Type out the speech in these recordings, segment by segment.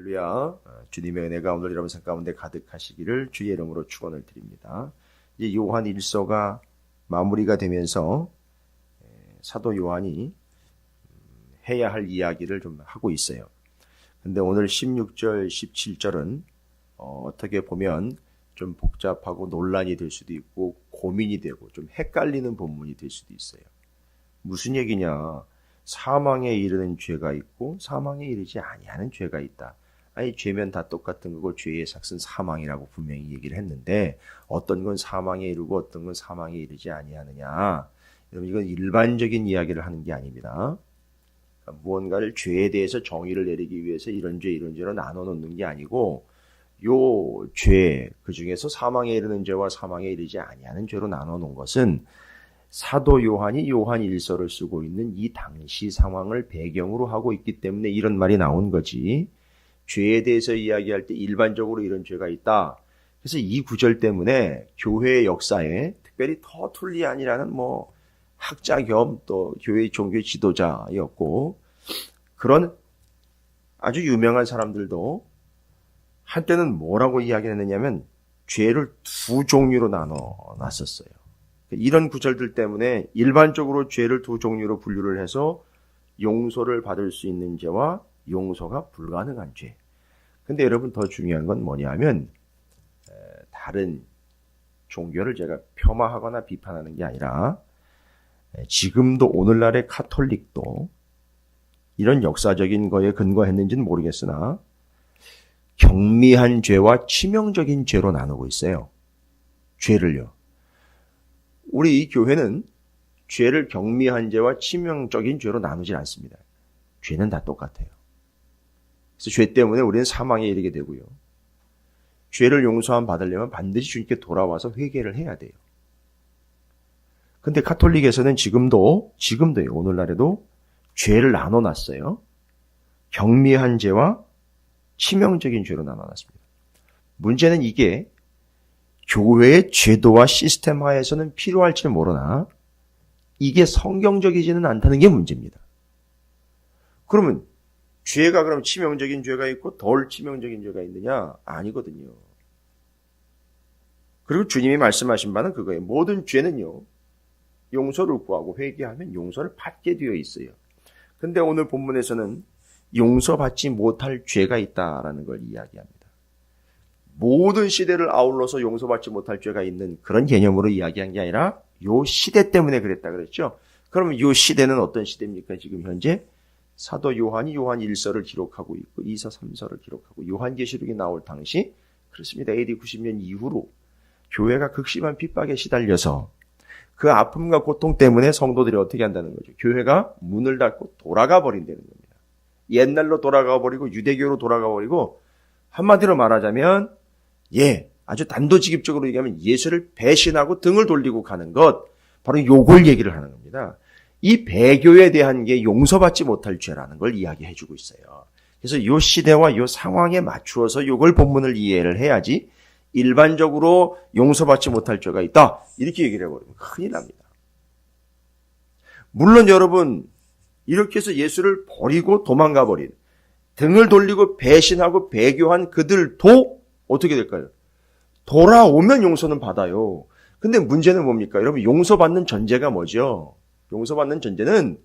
할렐루야. 주님의 은혜가 오늘 여러분 삶 가운데 가득하시기를 주의 이름으로 축원을 드립니다. 이제 요한 1서가 마무리가 되면서 사도 요한이 해야 할 이야기를 좀 하고 있어요. 근데 오늘 16절, 17절은 어떻게 보면 좀 복잡하고 논란이 될 수도 있고 고민이 되고 좀 헷갈리는 본문이 될 수도 있어요. 무슨 얘기냐? 사망에 이르는 죄가 있고 사망에 이르지 아니하는 죄가 있다. 아니 죄면 다 똑같은 거고 죄의 삭은 사망이라고 분명히 얘기를 했는데 어떤 건 사망에 이르고 어떤 건 사망에 이르지 아니하느냐. 여러분 이건 일반적인 이야기를 하는 게 아닙니다. 그러니까 무언가를 죄에 대해서 정의를 내리기 위해서 이런 죄로 나눠 놓는 게 아니고 요 죄, 그 중에서 사망에 이르는 죄와 사망에 이르지 아니하는 죄로 나눠 놓은 것은 사도 요한이 요한 1서를 쓰고 있는 이 당시 상황을 배경으로 하고 있기 때문에 이런 말이 나온 거지. 죄에 대해서 이야기할 때 일반적으로 이런 죄가 있다. 그래서 이 구절 때문에 교회의 역사에 특별히 터툴리안이라는 학자 겸 또 교회 종교 지도자였고 그런 아주 유명한 사람들도 한때는 뭐라고 이야기했느냐면 죄를 두 종류로 나눠 놨었어요. 이런 구절들 때문에 일반적으로 죄를 두 종류로 분류를 해서 용서를 받을 수 있는 죄와 용서가 불가능한 죄. 근데 여러분 더 중요한 건 뭐냐면 다른 종교를 제가 폄하하거나 비판하는 게 아니라 지금도 오늘날의 카톨릭도 이런 역사적인 거에 근거했는지는 모르겠으나 경미한 죄와 치명적인 죄로 나누고 있어요. 죄를요. 우리 이 교회는 죄를 경미한 죄와 치명적인 죄로 나누질 않습니다. 죄는 다 똑같아요. 그래서 죄 때문에 우리는 사망에 이르게 되고요. 죄를 용서함 받으려면 반드시 주님께 돌아와서 회개를 해야 돼요. 근데 카톨릭에서는 지금도요, 오늘날에도 죄를 나눠놨어요. 경미한 죄와 치명적인 죄로 나눠놨습니다. 문제는 이게 교회의 제도와 시스템 하에서는 필요할지 모르나 이게 성경적이지는 않다는 게 문제입니다. 그러면 죄가 그럼 치명적인 죄가 있고 덜 치명적인 죄가 있느냐? 아니거든요. 그리고 주님이 말씀하신 바는 그거예요. 모든 죄는요. 용서를 구하고 회개하면 용서를 받게 되어 있어요. 근데 오늘 본문에서는 용서받지 못할 죄가 있다라는 걸 이야기합니다. 모든 시대를 아울러서 용서받지 못할 죄가 있는 그런 개념으로 이야기한 게 아니라 요 시대 때문에 그랬다 그랬죠. 그러면 요 시대는 어떤 시대입니까? 지금 현재 사도 요한이 요한 1서를 기록하고 있고 2서 3서를 기록하고 요한계시록이 나올 당시 그렇습니다. AD 90년 이후로 교회가 극심한 핍박에 시달려서 그 아픔과 고통 때문에 성도들이 어떻게 한다는 거죠? 교회가 문을 닫고 돌아가 버린다는 겁니다. 옛날로 돌아가 버리고 유대교로 돌아가 버리고 한마디로 말하자면 아주 단도직입적으로 얘기하면 예수를 배신하고 등을 돌리고 가는 것, 바로 요걸 얘기를 하는 겁니다. 이 배교에 대한 게 용서받지 못할 죄라는 걸 이야기해 주고 있어요. 그래서 요 시대와 요 상황에 맞추어서 요걸 본문을 이해를 해야지 일반적으로 용서받지 못할 죄가 있다 이렇게 얘기를 해버리면 큰일 납니다. 물론 여러분 이렇게 해서 예수를 버리고 도망가 버린 등을 돌리고 배신하고 배교한 그들도 어떻게 될까요? 돌아오면 용서는 받아요. 근데 문제는 뭡니까? 여러분 용서받는 전제가 뭐죠? 용서받는 전제는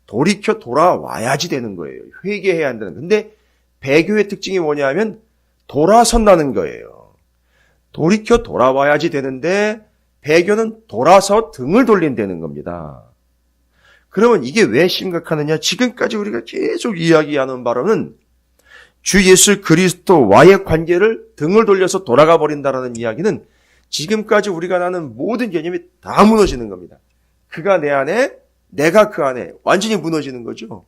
돌이켜 돌아와야지 되는 거예요. 회개해야 한다는. 근데 배교의 특징이 뭐냐 하면 돌아선다는 거예요. 돌이켜 돌아와야지 되는데 배교는 돌아서 등을 돌린다는 겁니다. 그러면 이게 왜 심각하느냐? 지금까지 우리가 계속 이야기하는 바로는 주 예수 그리스도와의 관계를 등을 돌려서 돌아가 버린다라는 이야기는 지금까지 우리가 나눈 모든 개념이 다 무너지는 겁니다. 그가 내 안에, 내가 그 안에 완전히 무너지는 거죠.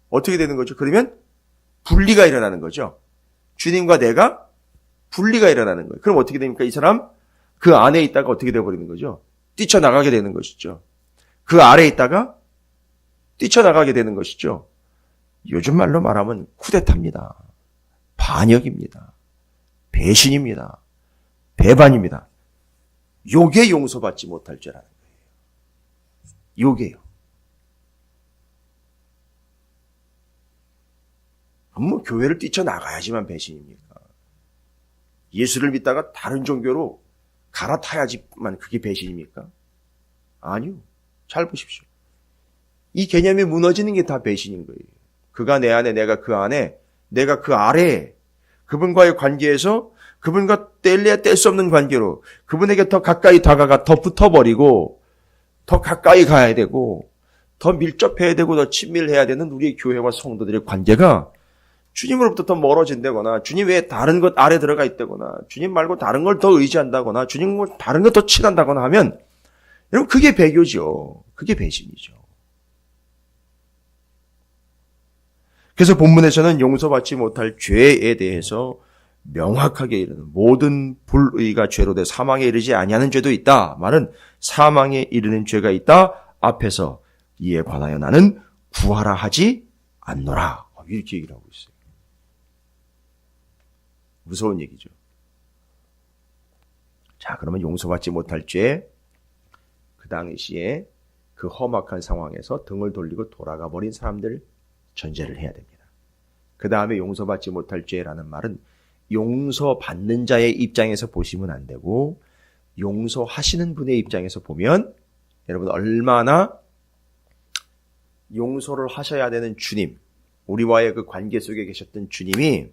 어떻게 되는 거죠? 그러면 분리가 일어나는 거죠. 주님과 내가 분리가 일어나는 거예요. 그럼 어떻게 됩니까? 이 사람 그 안에 있다가 어떻게 되어버리는 거죠? 뛰쳐나가게 되는 것이죠. 그 아래에 있다가 뛰쳐나가게 되는 것이죠. 요즘 말로 말하면 쿠데타입니다. 반역입니다. 배신입니다. 배반입니다. 요게 용서받지 못할 죄라는 거예요. 요게요. 뭐 교회를 뛰쳐나가야지만 배신입니까? 예수를 믿다가 다른 종교로 갈아타야지만 그게 배신입니까? 아니요. 잘 보십시오. 이 개념이 무너지는 게 다 배신인 거예요. 그가 내 안에, 내가 그 안에, 내가 그 아래에 그분과의 관계에서 그분과 뗄래야 뗄 수 없는 관계로 그분에게 더 가까이 다가가 더 붙어버리고 더 가까이 가야 되고 더 밀접해야 되고 더 친밀해야 되는 우리의 교회와 성도들의 관계가 주님으로부터 더 멀어진다거나 주님 외에 다른 것 아래 들어가 있다거나 주님 말고 다른 걸 더 의지한다거나 주님 말고 다른 것 더 친한다거나 하면 여러분 그게 배교죠. 그게 배신이죠. 그래서 본문에서는 용서받지 못할 죄에 대해서 명확하게 이르는 모든 불의가 죄로 돼 사망에 이르지 아니하는 죄도 있다. 말은 사망에 이르는 죄가 있다. 앞에서 이에 관하여 나는 구하라 하지 않노라. 이렇게 얘기를 하고 있어요. 무서운 얘기죠. 자, 그러면 용서받지 못할 죄, 그 당시에 그 험악한 상황에서 등을 돌리고 돌아가 버린 사람들 전제를 해야 됩니다. 그 다음에 용서받지 못할 죄라는 말은 용서받는 자의 입장에서 보시면 안 되고 용서하시는 분의 입장에서 보면 여러분 얼마나 용서를 하셔야 되는 주님, 우리와의 그 관계 속에 계셨던 주님이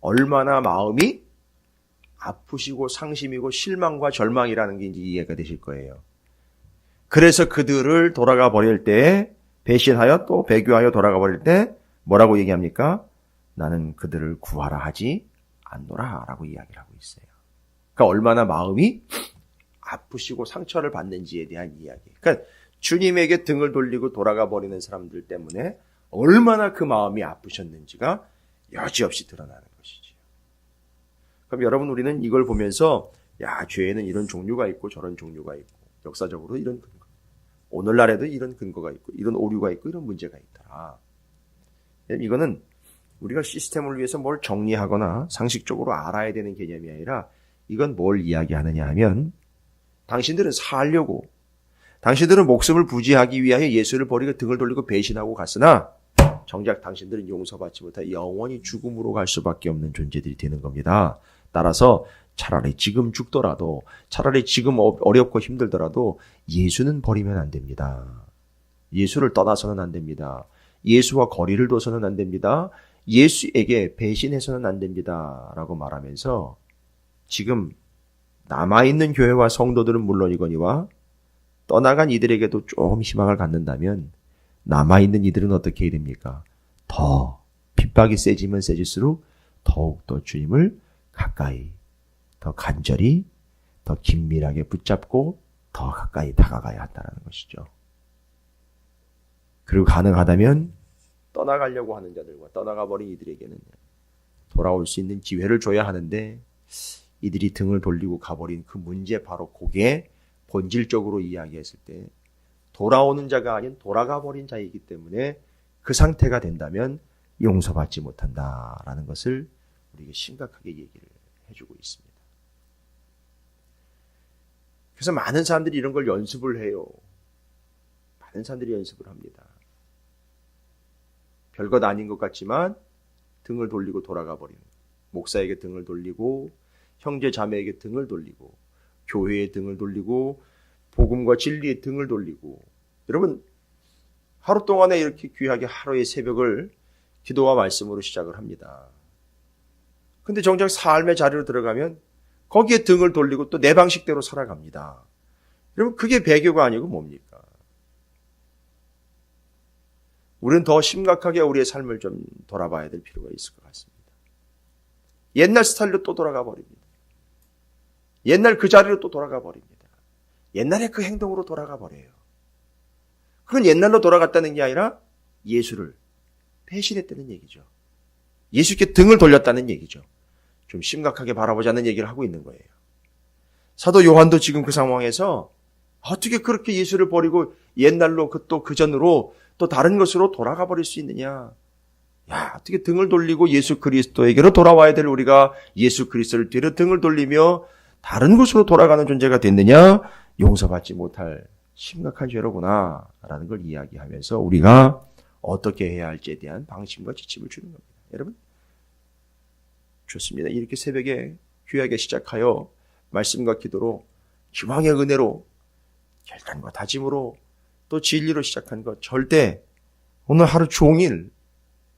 얼마나 마음이 아프시고 상심이고 실망과 절망이라는 게 이제 이해가 되실 거예요. 그래서 그들을 돌아가 버릴 때 배신하여 또 배교하여 돌아가 버릴 때 뭐라고 얘기합니까? 나는 그들을 구하라 하지 않노라 라고 이야기를 하고 있어요. 그러니까 얼마나 마음이 아프시고 상처를 받는지에 대한 이야기. 그러니까 주님에게 등을 돌리고 돌아가 버리는 사람들 때문에 얼마나 그 마음이 아프셨는지가 여지없이 드러나는 것이죠. 그럼 여러분 우리는 이걸 보면서 야, 죄에는 이런 종류가 있고 저런 종류가 있고 역사적으로 이런 근거, 오늘날에도 이런 근거가 있고 이런 오류가 있고 이런 문제가 있더라. 이거는 우리가 시스템을 위해서 뭘 정리하거나 상식적으로 알아야 되는 개념이 아니라 이건 뭘 이야기하느냐 하면 당신들은 살려고 당신들은 목숨을 부지하기 위하여 예수를 버리고 등을 돌리고 배신하고 갔으나 정작 당신들은 용서받지 못해 영원히 죽음으로 갈 수밖에 없는 존재들이 되는 겁니다. 따라서 차라리 지금 죽더라도 차라리 지금 어렵고 힘들더라도 예수는 버리면 안 됩니다. 예수를 떠나서는 안 됩니다. 예수와 거리를 둬서는 안 됩니다. 예수에게 배신해서는 안 됩니다. 라고 말하면서 지금 남아있는 교회와 성도들은 물론이거니와 떠나간 이들에게도 좀 희망을 갖는다면 남아있는 이들은 어떻게 해야 됩니까? 더 핍박이 세지면 세질수록 더욱더 주님을 가까이, 더 간절히, 더 긴밀하게 붙잡고 더 가까이 다가가야 한다는 것이죠. 그리고 가능하다면 떠나가려고 하는 자들과 떠나가버린 이들에게는 돌아올 수 있는 기회를 줘야 하는데 이들이 등을 돌리고 가버린 그 문제 바로 그게 본질적으로 이야기했을 때 돌아오는 자가 아닌 돌아가버린 자이기 때문에 그 상태가 된다면 용서받지 못한다라는 것을 우리에게 심각하게 얘기를 해주고 있습니다. 그래서 많은 사람들이 이런 걸 연습을 해요. 많은 사람들이 연습을 합니다. 별것 아닌 것 같지만 등을 돌리고 돌아가 버리는 목사에게 등을 돌리고 형제 자매에게 등을 돌리고 교회에 등을 돌리고 복음과 진리에 등을 돌리고 여러분 하루 동안에 이렇게 귀하게 하루의 새벽을 기도와 말씀으로 시작을 합니다. 근데 정작 삶의 자리로 들어가면 거기에 등을 돌리고 또 내 방식대로 살아갑니다. 여러분 그게 배교가 아니고 뭡니까? 우리는 더 심각하게 우리의 삶을 좀 돌아봐야 될 필요가 있을 것 같습니다. 옛날 스타일로 또 돌아가 버립니다. 옛날 그 자리로 또 돌아가 버립니다. 옛날에 그 행동으로 돌아가 버려요. 그건 옛날로 돌아갔다는 게 아니라 예수를 배신했다는 얘기죠. 예수께 등을 돌렸다는 얘기죠. 좀 심각하게 바라보자는 얘기를 하고 있는 거예요. 사도 요한도 지금 그 상황에서 어떻게 그렇게 예수를 버리고 옛날로 또 그전으로 또 다른 것으로 돌아가 버릴 수 있느냐. 야, 어떻게 등을 돌리고 예수 그리스도에게로 돌아와야 될 우리가 예수 그리스도를 뒤로 등을 돌리며 다른 곳으로 돌아가는 존재가 됐느냐? 용서받지 못할 심각한 죄로구나 라는 걸 이야기하면서 우리가 어떻게 해야 할지에 대한 방침과 지침을 주는 겁니다. 여러분, 좋습니다. 이렇게 새벽에 귀하게 시작하여 말씀과 기도로 기왕의 은혜로 결단과 다짐으로 또 진리로 시작한 것, 절대 오늘 하루 종일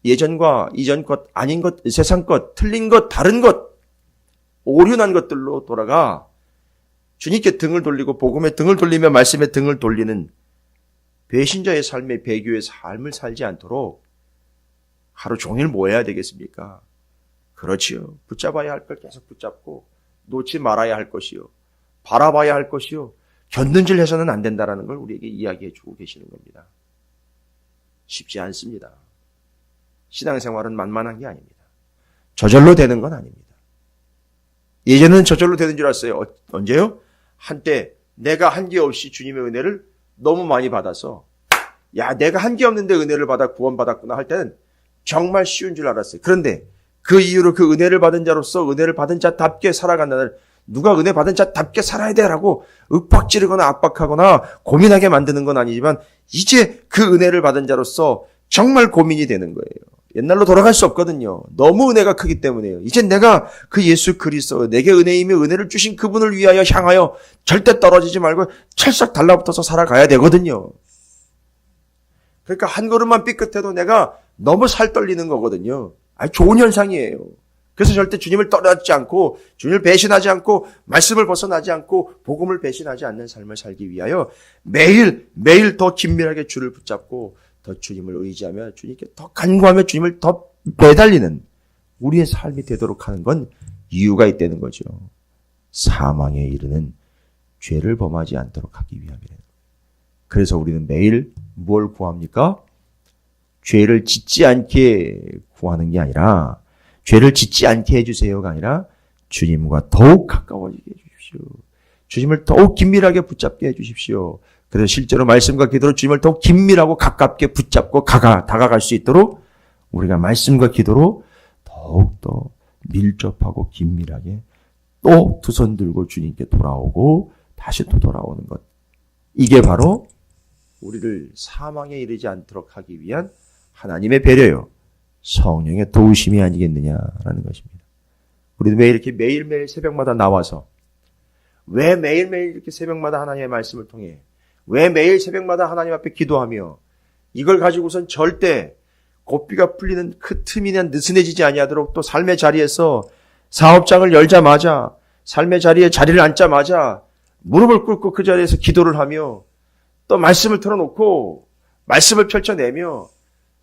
예전과 이전 것, 아닌 것, 세상 것, 틀린 것, 다른 것, 오륜한 것들로 돌아가 주님께 등을 돌리고 복음에 등을 돌리며 말씀에 등을 돌리는 배신자의 삶의 배교의 삶을 살지 않도록 하루 종일 뭐 해야 되겠습니까? 그렇지요. 붙잡아야 할 걸 계속 붙잡고 놓지 말아야 할 것이요. 바라봐야 할 것이요. 견눈질 해서는 안 된다라는 걸 우리에게 이야기해 주고 계시는 겁니다. 쉽지 않습니다. 신앙생활은 만만한 게 아닙니다. 저절로 되는 건 아닙니다. 예전에는 저절로 되는 줄 알았어요. 언제요? 한때 내가 한계 없이 주님의 은혜를 너무 많이 받아서 야, 내가 한계 없는데 은혜를 받아 구원받았구나 할 때는 정말 쉬운 줄 알았어요. 그런데 그 이후로 그 은혜를 받은 자로서 은혜를 받은 자답게 살아간다는, 누가 은혜 받은 자답게 살아야 돼라고 윽박지르거나 압박하거나 고민하게 만드는 건 아니지만 이제 그 은혜를 받은 자로서 정말 고민이 되는 거예요. 옛날로 돌아갈 수 없거든요. 너무 은혜가 크기 때문에요. 이제 내가 그 예수 그리스도, 내게 은혜이며 은혜를 주신 그분을 위하여 향하여 절대 떨어지지 말고 철썩 달라붙어서 살아가야 되거든요. 그러니까 한 걸음만 삐끗해도 내가 너무 살 떨리는 거거든요. 좋은 현상이에요. 그래서 절대 주님을 떠나지 않고 주님을 배신하지 않고 말씀을 벗어나지 않고 복음을 배신하지 않는 삶을 살기 위하여 매일 더 긴밀하게 주를 붙잡고 더 주님을 의지하며 주님께 더 간구하며 주님을 더 매달리는 우리의 삶이 되도록 하는 건 이유가 있다는 거죠. 사망에 이르는 죄를 범하지 않도록 하기 위함이래요. 그래서 우리는 매일 뭘 구합니까? 죄를 짓지 않게 구하는 게 아니라 죄를 짓지 않게 해주세요가 아니라 주님과 더욱 가까워지게 해주십시오. 주님을 더욱 긴밀하게 붙잡게 해주십시오. 그래서 실제로 말씀과 기도로 주님을 더욱 긴밀하고 가깝게 붙잡고 다가갈 수 있도록 우리가 말씀과 기도로 더욱더 밀접하고 긴밀하게 또 두 손 들고 주님께 돌아오고 다시 또 돌아오는 것. 이게 바로 우리를 사망에 이르지 않도록 하기 위한 하나님의 배려요. 성령의 도우심이 아니겠느냐라는 것입니다. 우리도 매일매일 새벽마다 나와서 왜 매일매일 이렇게 새벽마다 하나님의 말씀을 통해 왜 매일 새벽마다 하나님 앞에 기도하며 이걸 가지고선 절대 고삐가 풀리는 그 틈이나 느슨해지지 아니하도록 또 삶의 자리에서 사업장을 열자마자 삶의 자리에 자리를 앉자마자 무릎을 꿇고 그 자리에서 기도를 하며 또 말씀을 틀어놓고 말씀을 펼쳐내며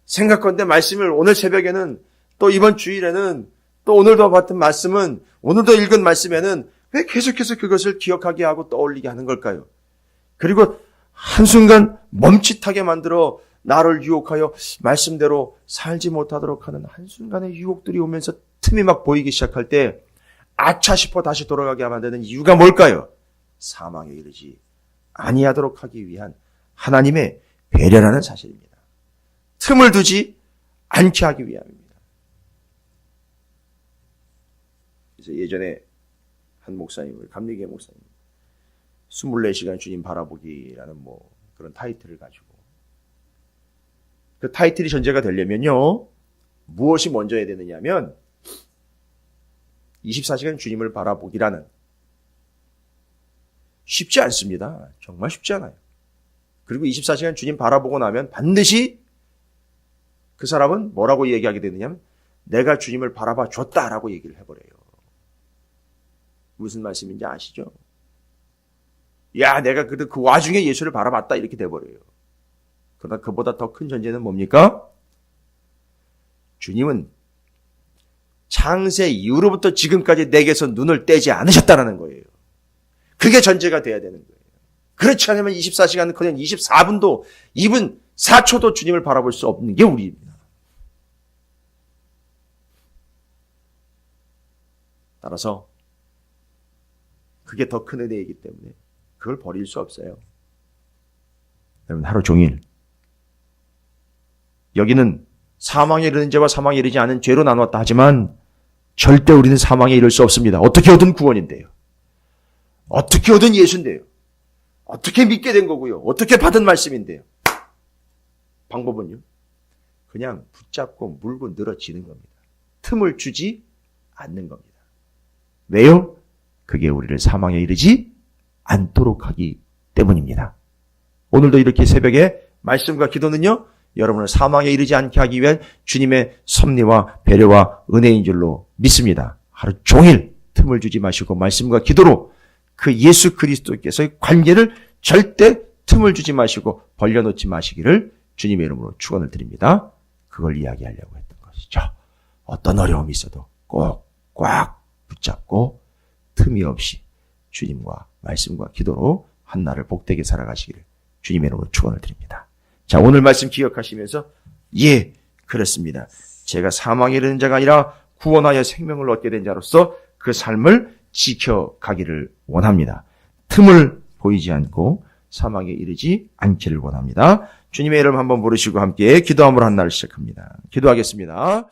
생각건대 말씀을 오늘 새벽에는 또 이번 주일에는 또 오늘도 받은 말씀은 오늘도 읽은 말씀에는 왜 계속해서 그것을 기억하게 하고 떠올리게 하는 걸까요? 그리고 한순간 멈칫하게 만들어 나를 유혹하여 말씀대로 살지 못하도록 하는 한순간의 유혹들이 오면서 틈이 막 보이기 시작할 때 아차 싶어 다시 돌아가게 만드는 이유가 뭘까요? 사망에 이르지 아니하도록 하기 위한 하나님의 배려라는 사실입니다. 틈을 두지 않게 하기 위함입니다. 그래서 예전에 한 목사님을, 감리교회 목사님 24시간 주님 바라보기라는 그런 타이틀을 가지고 그 타이틀이 전제가 되려면요 무엇이 먼저 해야 되느냐면 24시간 주님을 바라보기라는 쉽지 않습니다. 정말 쉽지 않아요. 그리고 24시간 주님 바라보고 나면 반드시 그 사람은 뭐라고 얘기하게 되느냐면 내가 주님을 바라봐 줬다라고 얘기를 해버려요. 무슨 말씀인지 아시죠? 야, 내가 그 와중에 예수를 바라봤다 이렇게 돼버려요. 그러나 그보다 더 큰 전제는 뭡니까? 주님은 창세 이후로부터 지금까지 내게서 눈을 떼지 않으셨다는 거예요. 그게 전제가 돼야 되는 거예요. 그렇지 않으면 24시간은 그냥 24분도 2분 4초도 주님을 바라볼 수 없는 게 우리입니다. 따라서 그게 더 큰 은혜이기 때문에 그걸 버릴 수 없어요. 여러분 하루 종일 여기는 사망에 이르는 죄와 사망에 이르지 않은 죄로 나누었다 하지만 절대 우리는 사망에 이를 수 없습니다. 어떻게 얻은 구원인데요. 어떻게 얻은 예수인데요. 어떻게 믿게 된 거고요. 어떻게 받은 말씀인데요. 방법은요. 그냥 붙잡고 물고 늘어지는 겁니다. 틈을 주지 않는 겁니다. 왜요? 그게 우리를 사망에 이르지 않도록 하기 때문입니다. 오늘도 이렇게 새벽에 말씀과 기도는요, 여러분을 사망에 이르지 않게 하기 위한 주님의 섭리와 배려와 은혜인 줄로 믿습니다. 하루 종일 틈을 주지 마시고 말씀과 기도로 그 예수 그리스도께서의 관계를 절대 틈을 주지 마시고 벌려놓지 마시기를 주님의 이름으로 축원을 드립니다. 그걸 이야기하려고 했던 것이죠. 어떤 어려움이 있어도 꼭 꽉 붙잡고 틈이 없이 주님과 말씀과 기도로 한날을 복되게 살아가시기를 주님의 이름으로 축원을 드립니다. 자, 오늘 말씀 기억하시면서 예, 그렇습니다. 제가 사망에 이르는 자가 아니라 구원하여 생명을 얻게 된 자로서 그 삶을 지켜가기를 원합니다. 틈을 보이지 않고 사망에 이르지 않기를 원합니다. 주님의 이름 한번 부르시고 함께 기도함으로 한날을 시작합니다. 기도하겠습니다.